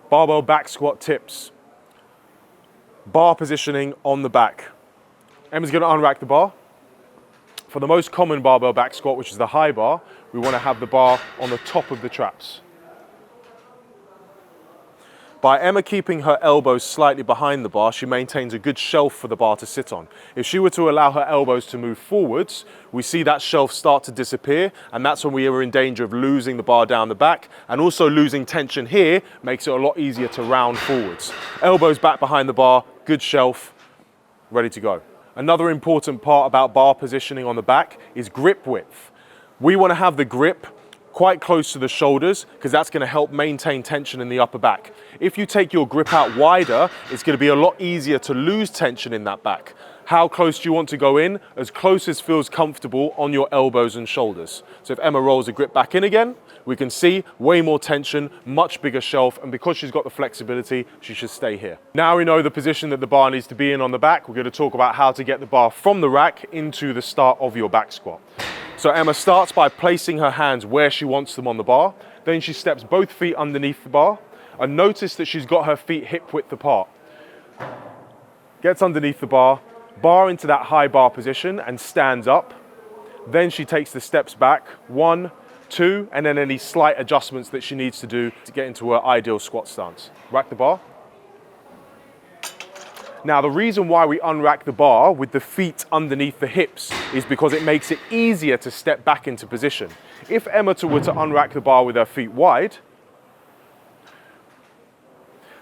Barbell back squat tips. Bar positioning on the back. Emma's going to unrack the bar. For the most common barbell back squat, which is the high bar, we want to have the bar on the top of the traps. By Emma keeping her elbows slightly behind the bar, she maintains a good shelf for the bar to sit on. If she were to allow her elbows to move forwards, we see that shelf start to disappear, and that's when we are in danger of losing the bar down the back, and also losing tension here makes it a lot easier to round forwards. Elbows back behind the bar, good shelf, ready to go. Another important part about bar positioning on the back is grip width. We want to have the grip quite close to the shoulders because that's going to help maintain tension in the upper back. If you take your grip out wider, it's going to be a lot easier to lose tension in that back. How close do you want to go in? As close as feels comfortable on your elbows and shoulders. So if Emma rolls the grip back in again, we can see way more tension, much bigger shelf, and because she's got the flexibility, she should stay here. Now we know the position that the bar needs to be in on the back, we're going to talk about how to get the bar from the rack into the start of your back squat. So Emma starts by placing her hands where she wants them on the bar. Then she steps both feet underneath the bar. And notice that she's got her feet hip width apart. Gets underneath the bar into that high bar position and stands up. Then she takes the steps back, 1, 2, and then any slight adjustments that she needs to do to get into her ideal squat stance. Rack the bar. Now, the reason why we unrack the bar with the feet underneath the hips is because it makes it easier to step back into position. If Emma were to unrack the bar with her feet wide,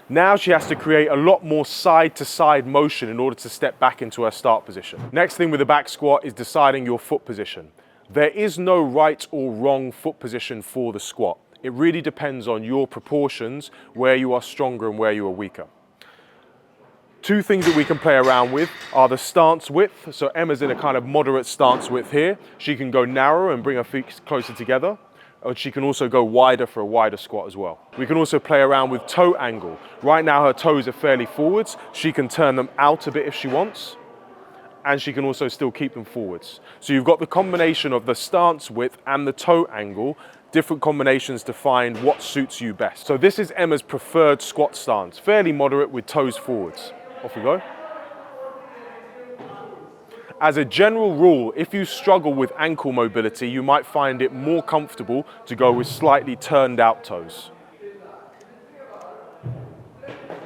now she has to create a lot more side-to-side motion in order to step back into her start position. Next thing with the back squat is deciding your foot position. There is no right or wrong foot position for the squat. It really depends on your proportions, where you are stronger and where you are weaker. Two things that we can play around with are the stance width. So Emma's in a kind of moderate stance width here. She can go narrower and bring her feet closer together. Or she can also go wider for a wider squat as well. We can also play around with toe angle. Right now her toes are fairly forwards. She can turn them out a bit if she wants. And she can also still keep them forwards. So you've got the combination of the stance width and the toe angle, different combinations to find what suits you best. So this is Emma's preferred squat stance, fairly moderate with toes forwards. Off we go. As a general rule, if you struggle with ankle mobility, you might find it more comfortable to go with slightly turned out toes.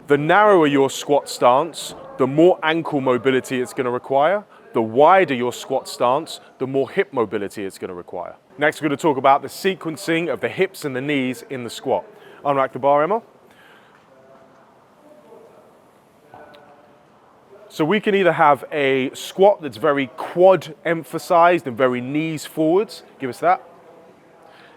The narrower your squat stance, the more ankle mobility it's going to require. The wider your squat stance, the more hip mobility it's going to require. Next, we're going to talk about the sequencing of the hips and the knees in the squat. Unrack the bar, Emma. So we can either have a squat that's very quad emphasized and very knees forwards. Give us that.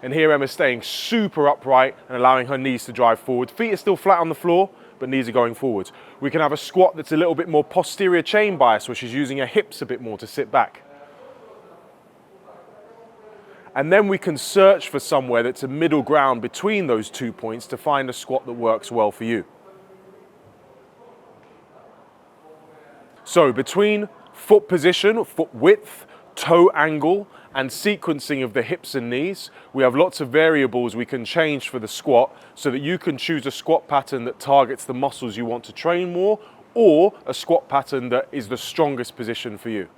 And here Emma's staying super upright and allowing her knees to drive forward. Feet are still flat on the floor, but knees are going forwards. We can have a squat that's a little bit more posterior chain bias, where she's using her hips a bit more to sit back. And then we can search for somewhere that's a middle ground between those 2 points to find a squat that works well for you. So between foot position, foot width, toe angle, and sequencing of the hips and knees, we have lots of variables we can change for the squat so that you can choose a squat pattern that targets the muscles you want to train more, or a squat pattern that is the strongest position for you.